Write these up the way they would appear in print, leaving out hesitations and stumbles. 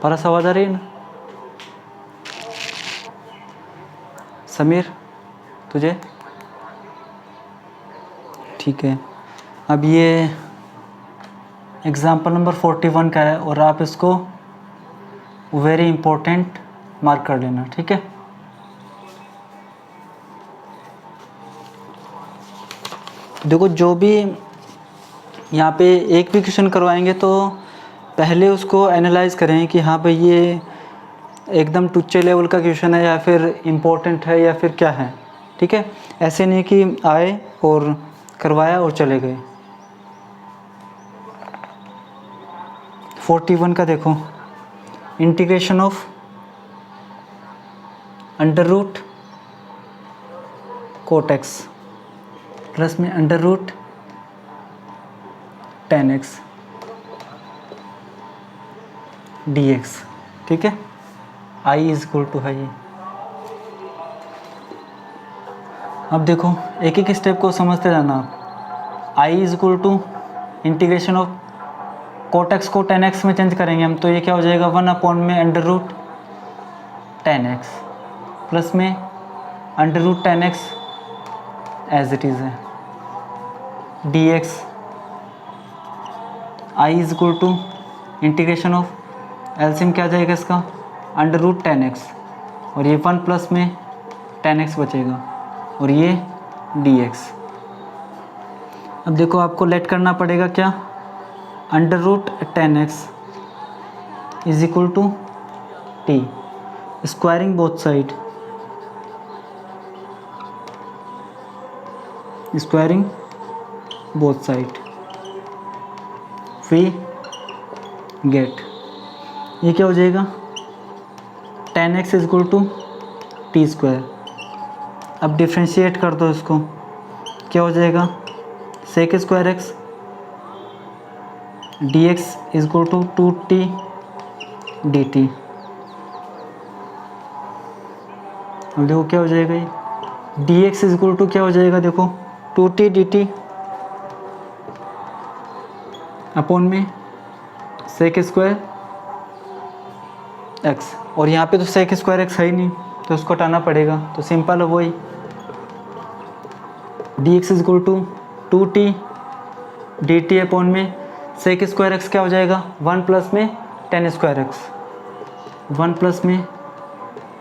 पारस आवाज़ आ रही है ना? समीर तुझे? ठीक है। अब ये एग्ज़ाम्पल नंबर 41 का है और आप इसको वेरी इम्पोर्टेंट मार्क कर लेना, ठीक है। देखो जो भी यहाँ पे एक भी क्वेश्चन करवाएंगे तो पहले उसको एनालाइज करें कि हाँ भाई ये एकदम टुच्चे लेवल का क्वेश्चन है या फिर इम्पोर्टेंट है या फिर क्या है, ठीक है। ऐसे नहीं कि आए और करवाया और चले गए। 41 का देखो, integration of under root cot x plus में under root tan x dx, ठीक है। I इज इक्वल टू है ये। अब देखो एक एक स्टेप को समझते जाना आप। I is equal to integration of cot x को tan x में चेंज करेंगे हम, तो ये क्या हो जाएगा 1 अपॉन में under root tan x plus में under root tan x as it is है dx। I is equal to integration of LCM क्या आ जाएगा इसका अंडर रूट tan x और ये 1 प्लस में tan x बचेगा और ये dx। अब देखो आपको लेट करना पड़ेगा क्या, under root tan x is equal to t, squaring both side, squaring both side we get, ये क्या हो जाएगा tan x is equal to T square. अब डिफ्रेंशिएट कर दो इसको, क्या हो जाएगा sec square x d x is equal to 2t dt। अब देखो क्या हो जाएगा ये d x is equal to क्या हो जाएगा, देखो 2t dt अपॉन में सेक स्क्वायर एक्स, और यहाँ पे तो सेक स्क्वायर एक्स है ही नहीं तो उसको हटाना पड़ेगा, तो सिंपल है वही d x is equal to 2t dt upon में सेक स्क्वायर एक्स क्या हो जाएगा 1 प्लस में tan स्क्वायर एक्स, 1 प्लस में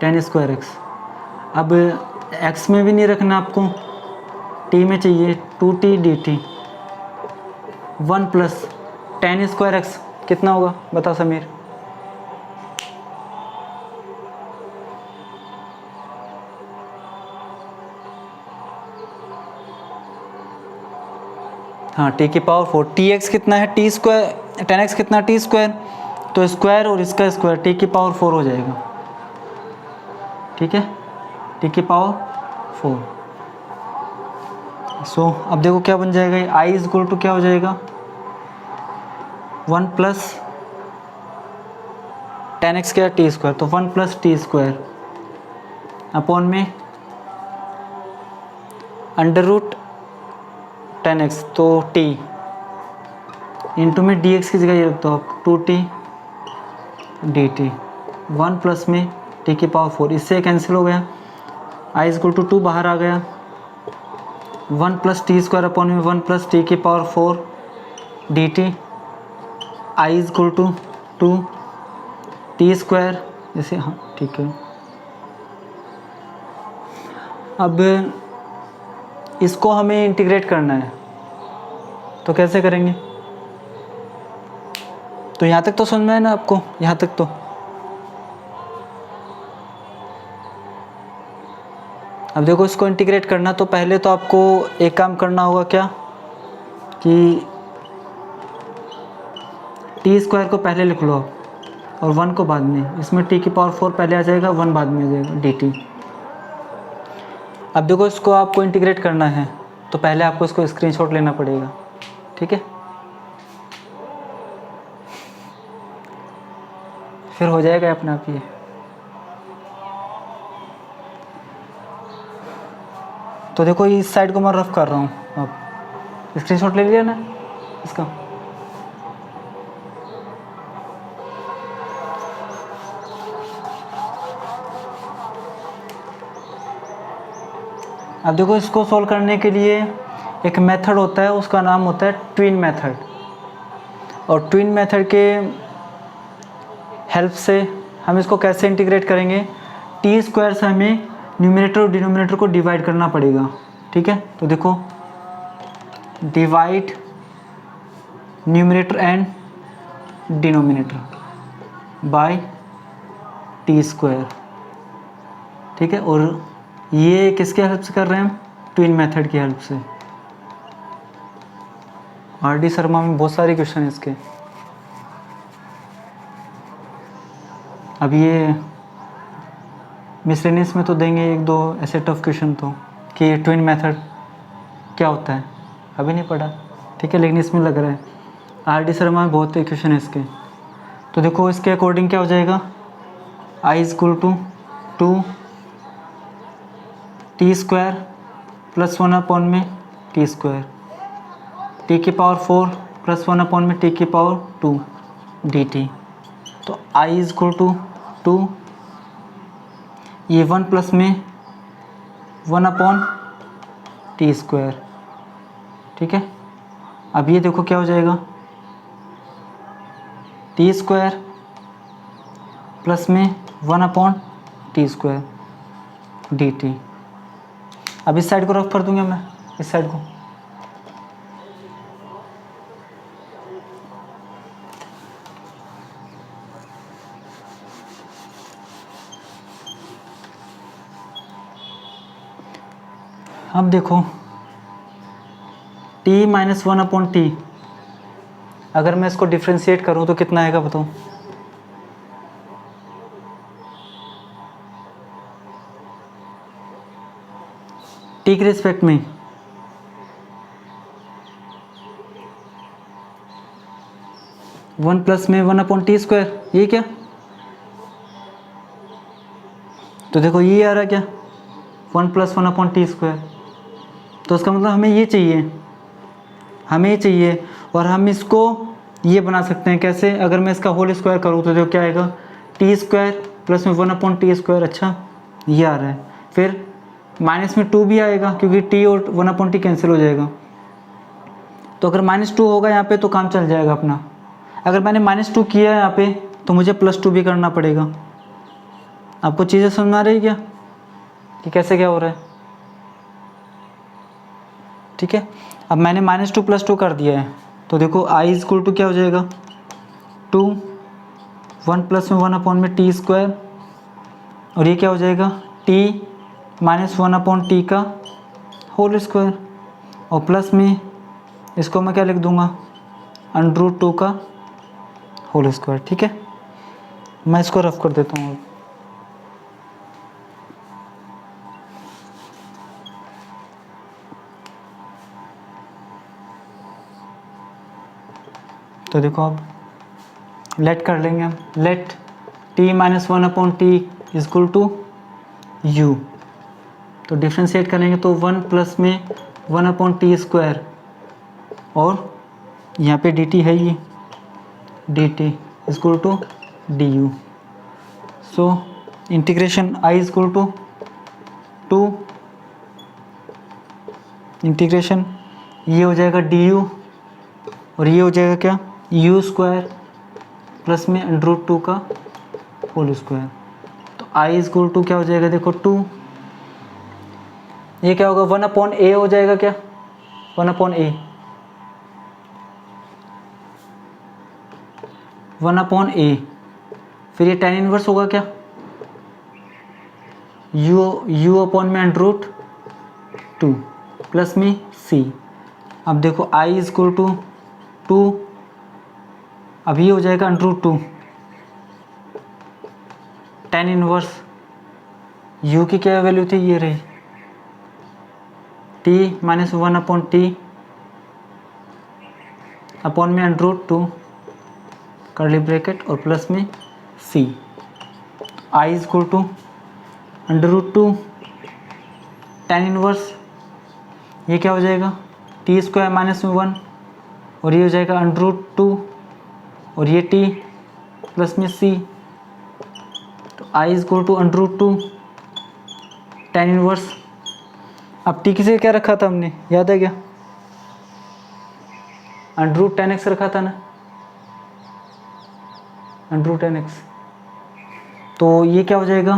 tan स्क्वायर एक्स। अब x में भी नहीं रखना आपको, t में चाहिए 2t dt 1 plus tan square x कितना होगा बता समीर। हाँ t की पावर 4, टी एक्स कितना है टी स्क्वायर, tan एक्स कितना टी स्क्वायर, तो स्क्वायर और इसका स्क्वायर t की पावर 4 हो जाएगा, ठीक है, t की पावर 4। सो अब देखो क्या बन जाएगा ये i इज इक्वल टू क्या हो जाएगा 1 प्लस tan एक्स क्या टी स्क्वायर, तो 1 प्लस टी स्क्वायर अपॉन में अंडर रूट tan x, तो t इंटू में dx की जगह ये रख दो आप 2t dt 1 प्लस में t की पावर 4, इससे कैंसिल हो गया, i इज इक्वल टू 2 बाहर आ गया, 1 प्लस टी स्क्वायर अपॉन में 1 प्लस टी की power 4 dt, i is equal to 2 T square, जैसे हाँ ठीक है। अब इसको हमें इंटीग्रेट करना है तो कैसे करेंगे, तो यहाँ तक तो समझ में है ना आपको, यहाँ तक तो अब देखो इसको इंटीग्रेट करना तो पहले तो आपको एक काम करना होगा क्या कि टी स्क्वायर को पहले लिख लो आप और 1 को बाद में, इसमें t की पावर 4 पहले आ जाएगा 1 बाद में आ जाएगा dt। अब देखो इसको आपको इंटीग्रेट करना है तो पहले आपको इसको स्क्रीनशॉट लेना पड़ेगा, ठीक है, फिर हो जाएगा अपने आप ये। तो देखो इस साइड को मैं रफ कर रहा हूँ, अब स्क्रीनशॉट ले लिया ना इसका। अब देखो इसको सॉल्व करने के लिए एक मेथड होता है, उसका नाम होता है ट्विन मेथड। और ट्विन मेथड के हेल्प से हम इसको कैसे इंटीग्रेट करेंगे, टी स्क्वायर से हमें न्यूमरेटर और डिनोमिनेटर को डिवाइड करना पड़ेगा। ठीक है, तो देखो divide numerator and denominator by T square. ठीक है, और ये किसके हेल्प से कर रहे हैं हम, ट्विन मेथड की हेल्प से। आर.डी. शर्मा में बहुत सारे क्वेश्चन हैं इसके। अब ये मिसलेनियस में तो देंगे एक दो ऐसे टफ क्वेश्चन तो, कि ट्विन मेथड क्या होता है, अभी नहीं पढ़ा। ठीक है, लेकिन इसमें लग रहा है आर.डी. शर्मा में बहुत क्वेश्चन है इसके। तो देखो इसके अकॉर्डिंग क्या हो जाएगा, I is equal to 2 T square plus 1 upon में टी स्क्वायर, टी की पावर 4 प्लस 1 अपॉन में टी की पावर 2 डी टी। तो आई इज इक्वल टू 2, ये 1 प्लस में 1 अपॉन टी स्क्वायर। ठीक है, अब ये देखो क्या हो जाएगा, टी स्क्वायर प्लस में 1 upon T square D T. अब इस साइड को रफ कर दूंगा मैं, इस साइड को। अब देखो t माइनस 1 अपॉन टी, अगर मैं इसको डिफ्रेंशिएट करूं तो कितना आएगा बताओ। t के रिस्पेक्ट में 1 प्लस में 1 अपॉन टी स्क्वायर, ये क्या, तो देखो ये आ रहा है क्या, 1 प्लस 1 अपॉन टी स्क्वायर। तो इसका मतलब हमें ये चाहिए, हमें ये चाहिए। और हम इसको ये बना सकते हैं कैसे, अगर मैं इसका होल स्क्वायर करूँ तो देखो क्या आएगा, टी स्क्वायर प्लस में 1 अपॉन टी स्क्वायर। अच्छा ये आ रहा है, फिर माइनस में 2 भी आएगा क्योंकि टी और 1 अपॉन टी कैंसिल हो जाएगा। तो अगर -2 होगा यहाँ पे तो काम चल जाएगा अपना। अगर मैंने -2 किया है यहाँ पे तो मुझे +2 भी करना पड़ेगा। आपको चीज़ें समझ में आ रही है क्या, कि कैसे क्या हो रहा है। ठीक है, अब मैंने -2 + 2 कर दिया है, तो देखो आई इज इक्वल टू क्या हो जाएगा, 2 1 प्लस में 1 अपॉन में टी स्क्वायर, और ये क्या हो जाएगा, टी माइनस 1 अपॉन टी का होल स्क्वायर, और प्लस में इसको मैं क्या लिख दूंगा, √2 का होल स्क्वायर। ठीक है, मैं इसको रफ कर देता हूँ। तो देखो अब लेट कर लेंगे हम, let t minus 1 upon T is equal to U. तो डिफ्रेंशिएट करेंगे तो 1 प्लस में 1 अपॉन टी स्क्वायर, और यहाँ पे dt है ये, dt is equal to D U. So integration i is equal to 2 integration ये हो जाएगा du, और ये हो जाएगा क्या, u स्क्वायर प्लस में √2 का होल स्क्वायर। तो i इज इक्वल टू क्या हो जाएगा, देखो 2, ये क्या होगा, 1 अपॉन a हो जाएगा क्या, 1 अपॉन a, 1 अपॉन a, फिर ये tan इनवर्स होगा क्या, u अपॉन में √2 प्लस में c। अब देखो i इज इक्वल टू 2, अब ये हो जाएगा √2 tan इनवर्स u की क्या वैल्यू थी, ये रही, t minus 1 upon T upon में √2 कर्ली ब्रैकेट और प्लस में c। i is equal to √2 tan inverse, ये क्या हो जाएगा, टी स्क्वायर माइनस में 1, और ये हो जाएगा √2, और ये t प्लस में c। तो i is equal to √2 tan inverse अब टी की जगह क्या रखा था हमने, याद है क्या? √10x रखा था ना, √10x। तो ये क्या हो जाएगा,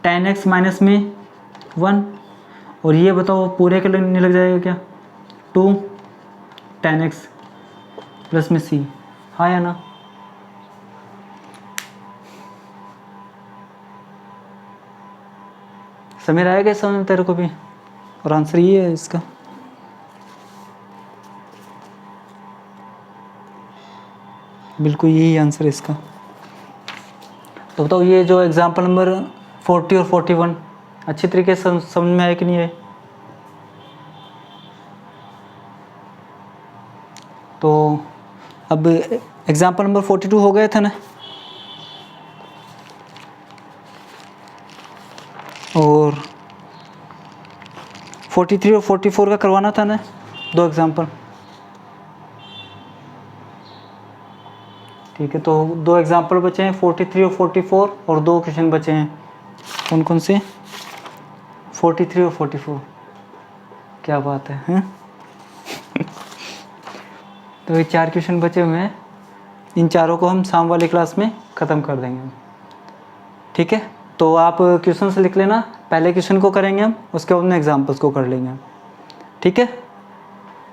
10x माइनस में 1, और ये बताओ पूरे के लगने लग जाएगा क्या, 2 10x प्लस में c, हाँ या ना? समझ आएगा इस समय तेरे को भी, और आंसर ये है इसका। बिल्कुल यही आंसर है इसका। तो बताओ ये जो एग्जाम्पल नंबर 40 और 41 अच्छी तरीके से समझ में आए कि नहीं आए? तो अब एग्जाम्पल नंबर 42 हो गया था ना, और 43 और 44 का करवाना था ना, 2 एग्जाम्पल। ठीक है, तो 2 एग्जाम्पल बचे हैं, 43 और 44, और 2 क्वेश्चन बचे हैं। कौन कौन से? 43 और 44। क्या बात है, हैं? तो ये 4 क्वेश्चन बचे हुए हैं, इन चारों को हम शाम वाली क्लास में ख़त्म कर देंगे। ठीक है, तो आप क्वेश्चन से लिख लेना, पहले क्वेश्चन को करेंगे हम, उसके बाद में एग्जाम्पल्स को कर लेंगे। ठीक है,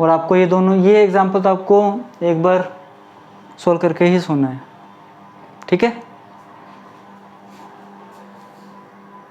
और आपको ये दोनों ये एग्जाम्पल तो आपको एक बार सोल्व करके ही सुनना है। ठीक है।